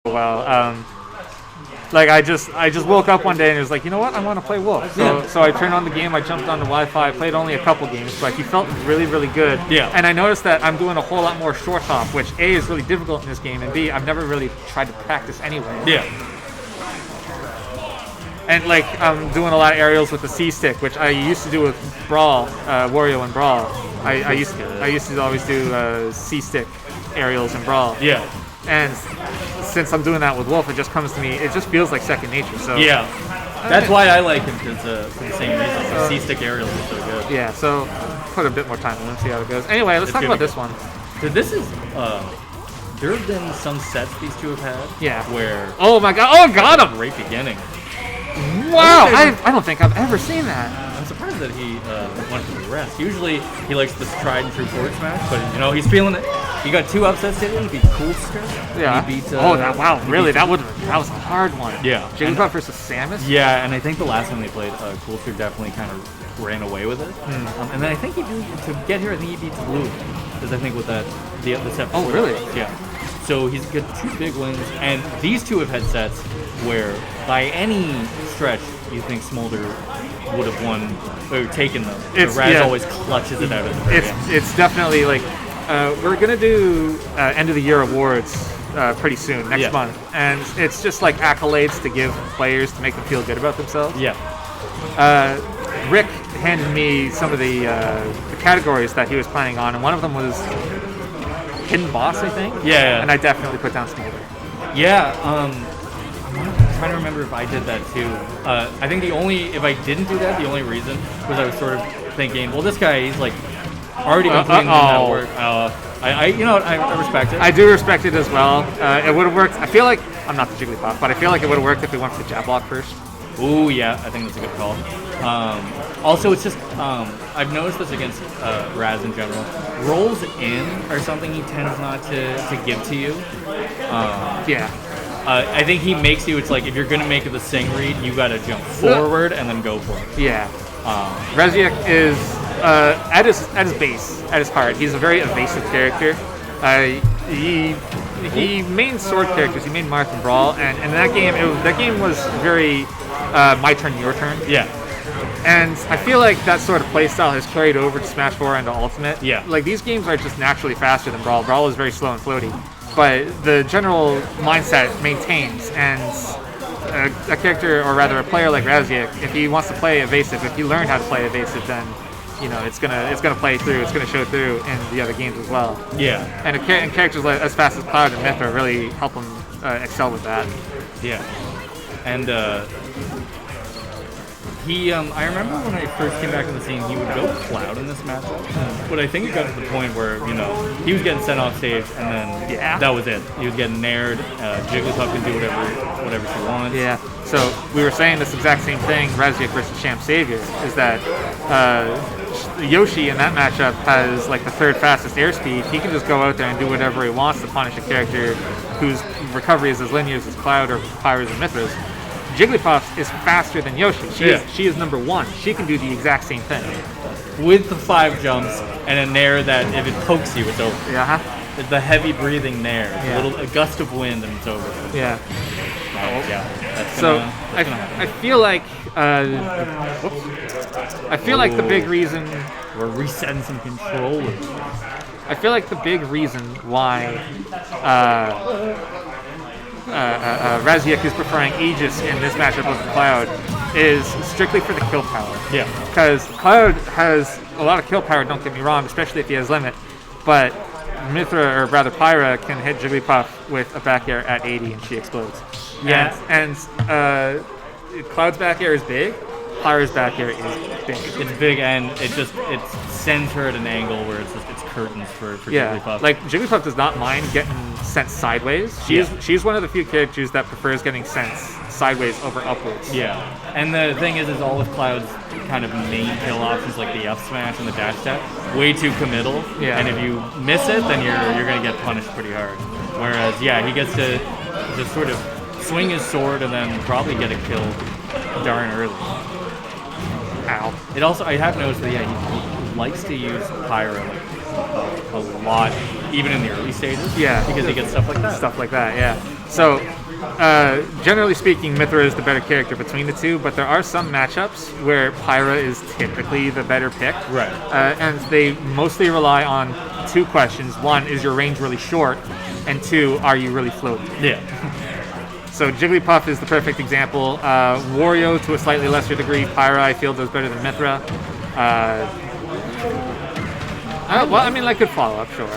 a while. Like I just woke up one day and it was like, you know what, I want to play Wolf. So I turned on the game, I jumped on the Wi-Fi, played only a couple games, but he felt really, really good. Yeah. And I noticed that I'm doing a whole lot more short hop, which A is really difficult in this game, and B, I've never really tried to practice anyway. Yeah. And like I'm doing a lot of aerials with the C stick, which I used to do with Brawl, Wario and Brawl. I used to always do C stick aerials and Brawl. Yeah. And since I'm doing that with Wolf, it just comes to me. It just feels like second nature. So yeah, that's why I like him, because for the same reason. The C-stick aerials are so good. Yeah, so put a bit more time in and see how it goes. Anyway, let's talk about this one. Dude, this is there have been some sets these two have had. Yeah. Where oh my god! Oh, got him! Great beginning. Wow! I don't think I've ever seen that. I'm surprised that he went for the rest. Usually he likes this tried and true forward smash, but you know he's feeling it. He got 2 upsets today. He beat Coolster. Yeah. He beat, wow! Really? That was a hard one. Yeah. Jigglypuff versus Samus. Yeah, and I think the last time they played, Coolster definitely kind of ran away with it. And then I think to get here, I think he beats Blue, because I think with the set. Oh, really? Yeah. So he's got 2 big wins, and these 2 have had sets where, by any stretch, you think Smoulder would have won or taken them. Raz always clutches it out of the very end. It's definitely like we're gonna do end of the year awards pretty soon next month, and it's just like accolades to give players to make them feel good about themselves. Yeah. Rick handed me some of the categories that he was planning on, and one of them was hidden boss, I think. Yeah. And I definitely put down Smoulder. Yeah. I'm trying to remember if I did that too. I think if I didn't do that, the only reason was I was sort of thinking, well, this guy, he's like already been putting in that work. I respect it. I do respect it as well. It would have worked. I feel like I'm not the Jigglypuff, but I feel like it would have worked if we went for the jab block first. Ooh, yeah, I think that's a good call. Also, it's just I've noticed this against Raz in general. Rolls in are something he tends not to give to you. I think he makes you. It's like if you're gonna make the sing read, you gotta jump forward and then go for it. Yeah. Raziek is at his base, at his heart, he's a very evasive character. He main sword characters. He made Marth and Brawl, and in that game was very my turn, your turn. Yeah. And I feel like that sort of playstyle has carried over to Smash 4 and to Ultimate. Yeah. Like these games are just naturally faster than Brawl. Brawl is very slow and floaty. But the general mindset maintains, and a character, or rather a player like Raziek, if he wants to play evasive, if he learned how to play evasive, then it's gonna play through. It's gonna show through in the other games as well. Yeah. And characters like as fast as Cloud and Mythra really help him excel with that. Yeah. And I remember when I first came back on the scene, he would go Cloud in this matchup. But I think it got to the point where, he was getting sent off stage, and then that was it. He was getting nared. Jigglypuff can do whatever she wants. Yeah. So we were saying this exact same thing, Raziek versus Champ Savior, is that Yoshi in that matchup has like the 3rd fastest airspeed. He can just go out there and do whatever he wants to punish a character whose recovery is as linear as Cloud or Pyra's and Mythra's. Jigglypuff is faster than Yoshi. She is number 1. She can do the exact same thing. With the 5 jumps and a nair that if it pokes you, it's over. Yeah. The heavy breathing nair. A gust of wind and it's over. Yeah. I feel like the big reason we're resetting some controllers. I feel like the big reason why Raziek is preferring Aegis in this matchup over Cloud is strictly for the kill power. Yeah. Because Cloud has a lot of kill power, don't get me wrong, especially if he has limit. But Mythra, or rather Pyra, can hit Jigglypuff with a back air at 80 and she explodes. Yeah. And Cloud's back air is big. Pyra's back air is big. It's big, and it sends her at an angle where it's curtains for Jigglypuff. Like Jigglypuff does not mind getting sent sideways. She's one of the few characters that prefers getting sent sideways over upwards. Yeah, and the thing is all of Cloud's kind of main kill options, like the up smash and the dash attack, way too committal. Yeah. And if you miss it, then you're gonna get punished pretty hard. Whereas he gets to just sort of swing his sword and then probably get a kill darn early. Ow. It also, I have noticed that he likes to use Pyra a lot, even in the early stages. Yeah. Because he gets stuff like that. Stuff like that, yeah. So, generally speaking, Mythra is the better character between the two, but there are some matchups where Pyra is typically the better pick. Right. And they mostly rely on two questions. One, is your range really short? And two, are you really floaty? Yeah. So Jigglypuff is the perfect example. Wario, to a slightly lesser degree, Pyra, I feel, does better than Mythra. Well, I mean, like, good follow-up, sure.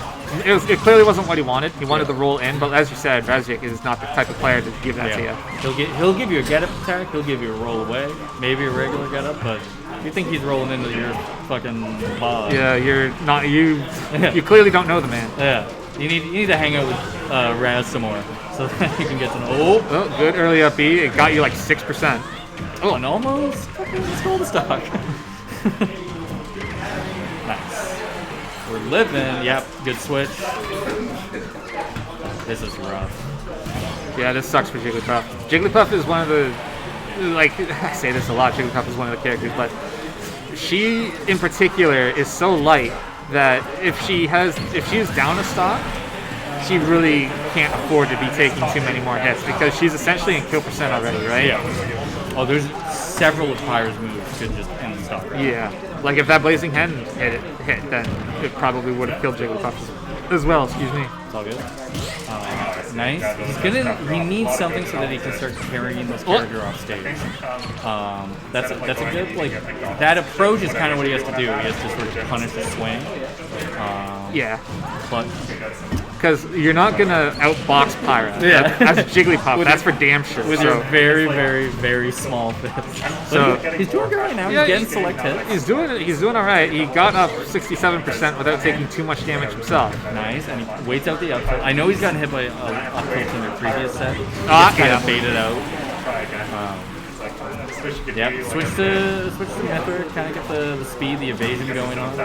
It clearly wasn't what he wanted. He wanted the roll in, but as you said, Raziek is not the type of player to give that to you. He'll give you a get-up attack, he'll give you a roll away, maybe a regular get-up, but you think he's rolling into your fucking bob. Yeah, you're not, you clearly don't know the man. Yeah, you need to hang out with Raz some more, so that you can get to know. Oh, good early up B. It got you like 6%. Oh, and almost fucking stole the stock. Nice. We're living. Yep, good switch. This is rough. Yeah, this sucks for Jigglypuff. Jigglypuff is one of the, like, I say this a lot, Jigglypuff is one of the characters, but she in particular is so light that if she's down a stock, she really can't afford to be taking too many more hits because she's essentially in kill percent already, right? Yeah. Oh, there's several of Pyra's moves could just end the stock. Yeah. Like if that Blazing Hen hit, then it probably would have killed Jigglypuff as well. Excuse me. It's all good. Nice. He needs something so that he can start carrying this character off stage. That's a good, like, that approach is kind of what he has to do. He has to sort of punish the swing. Yeah. But because you're not gonna outbox Pyra. Yeah. That's Jigglypuff. That's for damn sure. With your very, very, very small fist. So he's doing good right now. He's getting select hits. He's doing all right. He got up 67% without taking too much damage himself. Nice, and he waits out the up tilt. I know he's gotten hit by up tilt in their previous set. He kind of baited out. Yep. Switch to Mythra. Kind of get the speed, the evasion going on.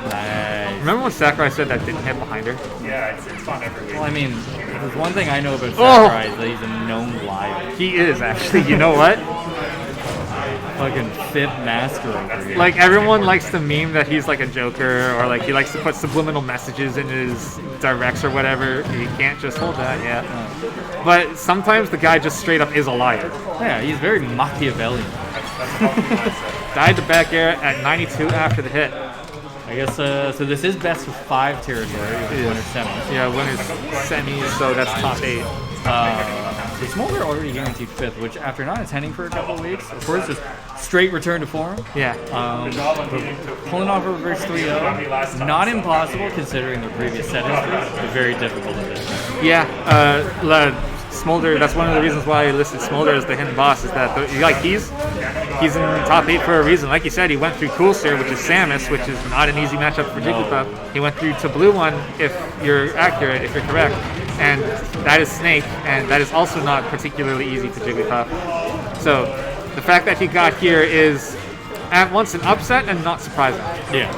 Nice. Remember when Sakurai said that didn't hit behind her? Yeah, it's fun every week. Well, I mean, there's one thing I know about Sakurai is that he's a known liar. He is, actually. You know what? Fucking fifth master over here. Like, everyone likes to meme that he's like a joker, or like he likes to put subliminal messages in his directs or whatever. He can't just hold that, yeah. But sometimes the guy just straight up is a liar. Yeah, he's very Machiavellian. Died to back air at 92 after the hit. I guess, so this is best of 5 territory with winner's semis. Yeah, winner's semis, so that's top 8. So Smoulder already guaranteed 5th, which after not attending for a couple of weeks, of course, just straight return to form. Yeah. Pulling off a reverse 3-0, not impossible considering their previous set history, but very difficult to do. Yeah, Smoulder, that's one of the reasons why I listed Smoulder as the hidden boss, is that he's in top 8 for a reason. Like you said, he went through Coolster, which is Samus, which is not an easy matchup for Jigglypuff. He went through to Blue One, if you're accurate, if you're correct, and that is Snake, and that is also not particularly easy for Jigglypuff. So the fact that he got here is at once an upset and not surprising. Yeah.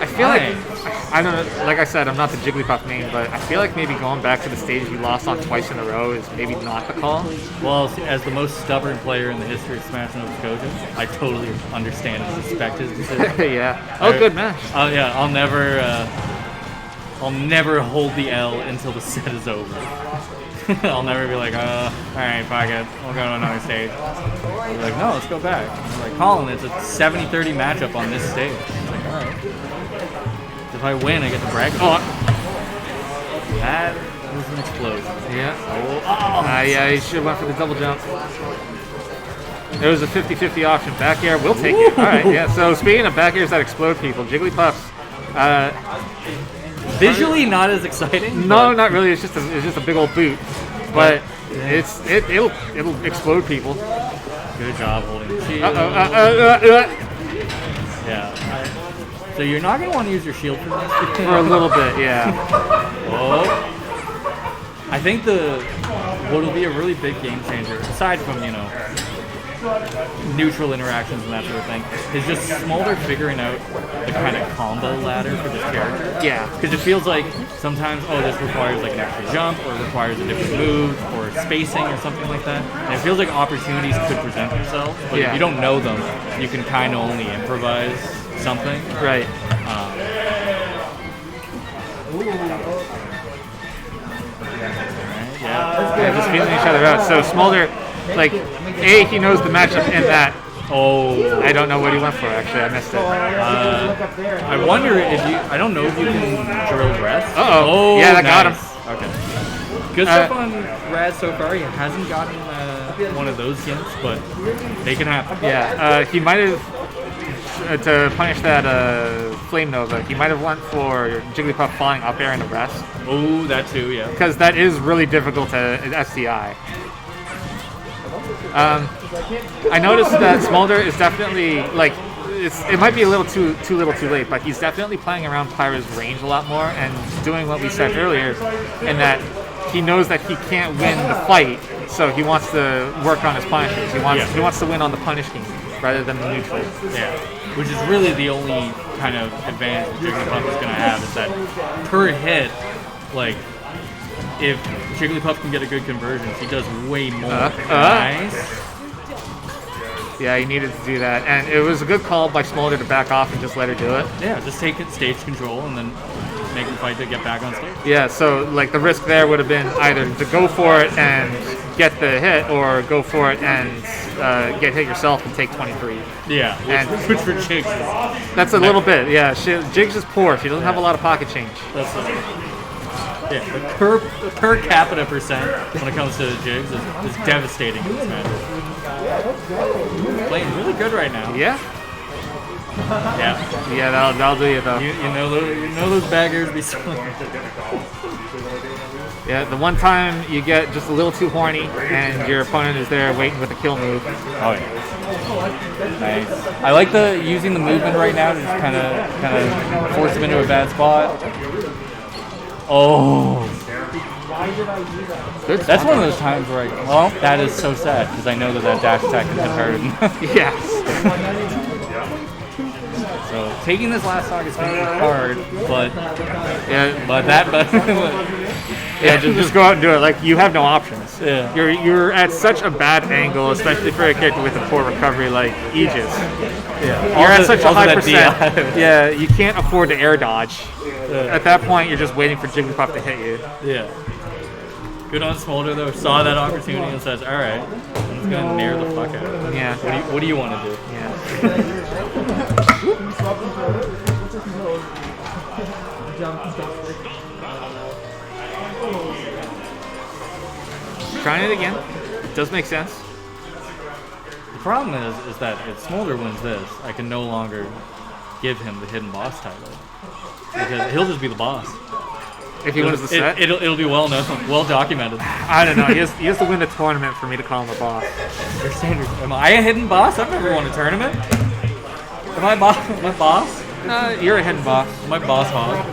I feel like, I don't know, like I said, I'm not the Jigglypuff main, but I feel like maybe going back to the stage you lost on twice in a row is maybe not the call. Well, as the most stubborn player in the history of Smash Nova Scotia, I totally understand and respect his decision. Yeah. Oh, good match. Oh yeah, I'll never hold the L until the set is over. I'll never be like, alright, fuck it, we'll go to another stage. I'll be like, no, let's go back. I'm like, Colin, it's a 70-30 matchup on this stage. I'm like, alright. If I win, I get the bracket. Oh. That was an explosion. Yeah. Yeah, he should have went for the double jump. There was a 50-50 option. Back air, we'll take it. All right, yeah. So speaking of back airs that explode people, Jigglypuff. Visually not as exciting. No, not really. It's just a big old boot, but it'll explode people. Good job holding the shield. Yeah. So you're not going to want to use your shield for this? For a little bit, yeah. Oh. I think what'll be a really big game changer, aside from, neutral interactions and that sort of thing, is just Smoulder figuring out the kind of combo ladder for this character. Yeah. Because it feels like sometimes, this requires like an extra jump, or it requires a different move, or spacing, or something like that. And it feels like opportunities could present themselves, but if you don't know them, you can kind of only improvise something. Right. Yeah, just feeling each other out. So Smoulder, like, he knows the matchup in that. Oh. I don't know what he went for, actually. I missed it. I wonder if you... I don't know if you can drill rest. Uh-oh. Oh, yeah, that got him. Okay. Good stuff on Raz so far. He hasn't gotten one of those hints, but they can happen. Yeah, he might have... to punish that Flame Nova, he might have went for Jigglypuff flying up air in the rest. Oh, that too, yeah. Because that is really difficult to SDI. I noticed that Smoulder is definitely, like, it might be a little too little too late, but he's definitely playing around Pyra's range a lot more and doing what we said earlier, in that he knows that he can't win the fight, so he wants to work on his punishes. He wants to win on the punish game rather than the neutral. Yeah. Which is really the only kind of advantage Jigglypuff is going to have, is that per hit, like, if Jigglypuff can get a good conversion, he does way more. Nice. Yeah, he needed to do that, and it was a good call by Smoulder to back off and just let her do it. Yeah, just take stage control and then make him fight to get back on stage. Yeah, so like the risk there would have been either to go for it and get the hit, or go for it and get hit yourself and take 23. Yeah, which for Jigs is... That's a little bit, yeah. Jigs is poor. She doesn't have a lot of pocket change. That's yeah, the per capita percent when it comes to Jigs is devastating in this match. Playing really good right now. Yeah. Yeah, that'll do you though. You know those baggers be swinging. Yeah, the one time you get just a little too horny and your opponent is there waiting with a kill move. Oh yeah. Nice. I like using the movement right now to just kind of force him into a bad spot. Oh. That's one of those times where that is so sad, because I know that dash attack can hit hard. Yeah. So taking this last stock is going to be hard, but just go out and do it. Like, you have no options. Yeah. You're at such a bad angle, especially for a character with a poor recovery like Aegis. Yeah. You're at such a high percent. Yeah, you can't afford to air dodge. At that point, you're just waiting for Jigglypuff to hit you. Yeah. Good on Smoulder though. Saw that opportunity and says, "All right, I'm just gonna nair the fuck out of it." Yeah. What do you want to do? Yeah. Trying it again. It does make sense. The problem is that if Smoulder wins this, I can no longer give him the hidden boss title, because he'll just be the boss. If he wins the set? It'll be well known, well documented. I don't know. He has to win the tournament for me to call him a boss. Your standard. Am I a hidden boss? I've never won a tournament. Am I boss? You're a hidden boss. Am I boss hog?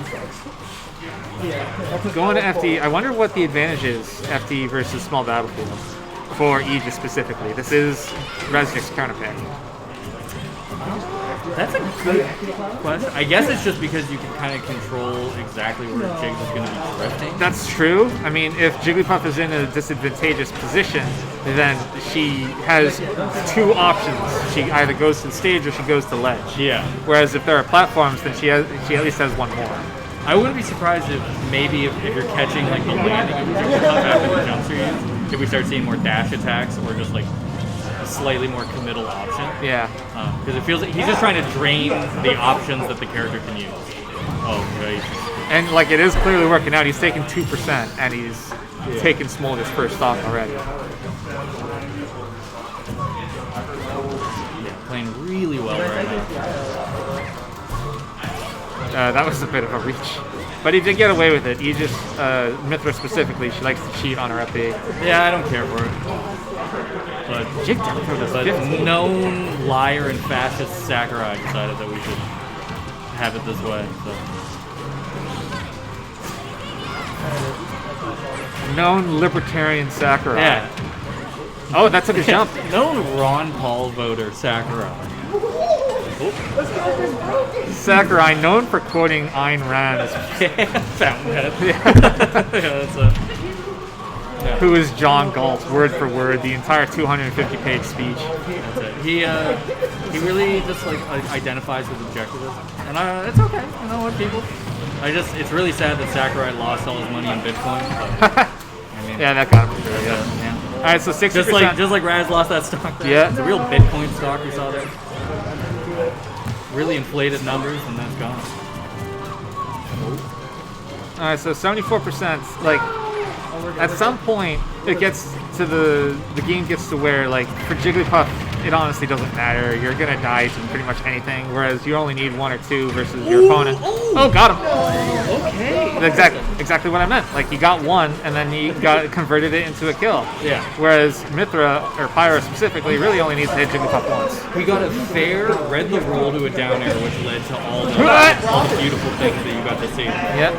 Going to FD, I wonder what the advantage is, FD versus small battlefield, for Aegis specifically. This is Raziek's counter pick. That's a good question. I guess it's just because you can kind of control exactly where Jigs is going to be drifting. That's true. I mean, if Jigglypuff is in a disadvantageous position, then she has two options. She either goes to the stage or she goes to ledge. Yeah. Whereas if there are platforms, then she at least has one more. I wouldn't be surprised if maybe if you're catching like the landing of Jigglypuff after the jumps are used, if we start seeing more dash attacks or just like a slightly more committal option. Yeah. Because it feels like he's just trying to drain the options that the character can use. Oh, right. And like it is clearly working out. He's taking 2% and he's taken Smoulder's first stock already. Yeah, playing really well right now. That was a bit of a reach. But he did get away with it. He just, Mithra specifically, she likes to cheat on her FP. Yeah, I don't care for it. But Jig down throw this known liar and fascist Sakurai decided that we should have it this way. So. Known libertarian Sakurai. Yeah. Oh, that took a jump. Known Ron Paul voter Sakurai. Sakurai, known for quoting Ayn Rand as Fountainhead. Yeah. Yeah, that's it. Yeah. who is John Galt, word for word, the entire 250-page speech. That's it. He really just like identifies with objectivism, and it's okay. You know what, people? It's really sad that Sakurai lost all his money in Bitcoin. But, I mean, Yeah, that got him. Yeah. All right, so 60%. just like Raz lost that stock. There. Yeah. It's a real Bitcoin stock we saw there. Really inflated numbers, and that's gone. All right, so 74%. Like, at some point, it gets to the game gets to where, like, for Jigglypuff, it honestly doesn't matter. You're gonna die to pretty much anything, whereas you only need 1 or 2 versus your opponent. Oh, got him. Okay. Exactly what I meant. Like, you got 1, and then you converted it into a kill. Yeah. Whereas Mithra, or Pyro specifically, really only needs to hit Jigglypuff once. We got a fair read the roll to a down air, which led to all the beautiful things that you got to see. Yep.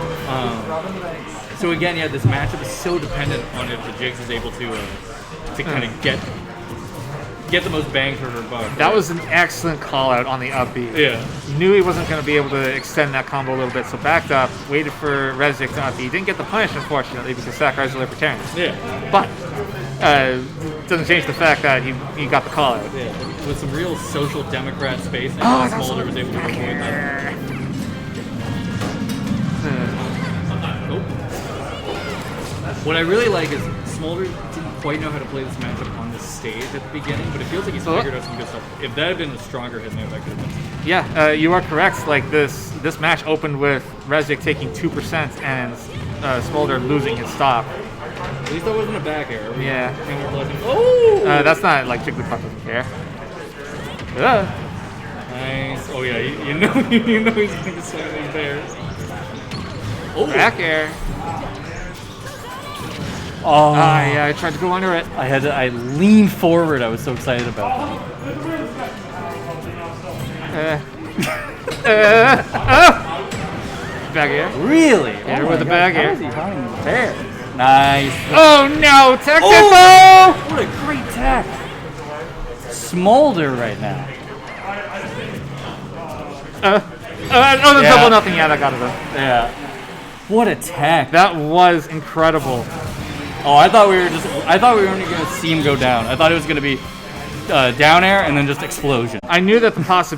So again, yeah, this matchup is so dependent on if the Jigs is able to kind of get the most bang for her buck. That was an excellent call out on the up B. Yeah. Knew he wasn't going to be able to extend that combo a little bit, so backed up, waited for Raziek to up B. Didn't get the punish, unfortunately, because Sakurai's a libertarian. Yeah. But doesn't change the fact that he got the call out. Yeah. With some real social democrat space, and Smoulder was able to avoid that. What I really like is Smoulder didn't quite know how to play this matchup on the stage at the beginning, but it feels like he's figured out some good stuff. If that had been a stronger hit, maybe that could have been. Yeah, you are correct. Like this match opened with Raziek taking 2% and Smoulder losing his stock. At least that wasn't a back air. Yeah. Oh! That's not like Jigglypuff doesn't care. Nice. Oh yeah, you know he's gonna swing these bears. Oh! Back air. Oh, Yeah, I tried to go under it. I leaned forward. I was so excited about Back air. it. Really? Hit her my with the God, bag how air. is he finding the bear? Nice. Oh no, technical! Oh, what a great tech. Smolder right now. The double nothing. Yeah, that got it. Yeah. What a tech. That was incredible. Oh, I thought we were only going to see him go down. I thought it was going to be down air and then just explosion. I knew that the possibility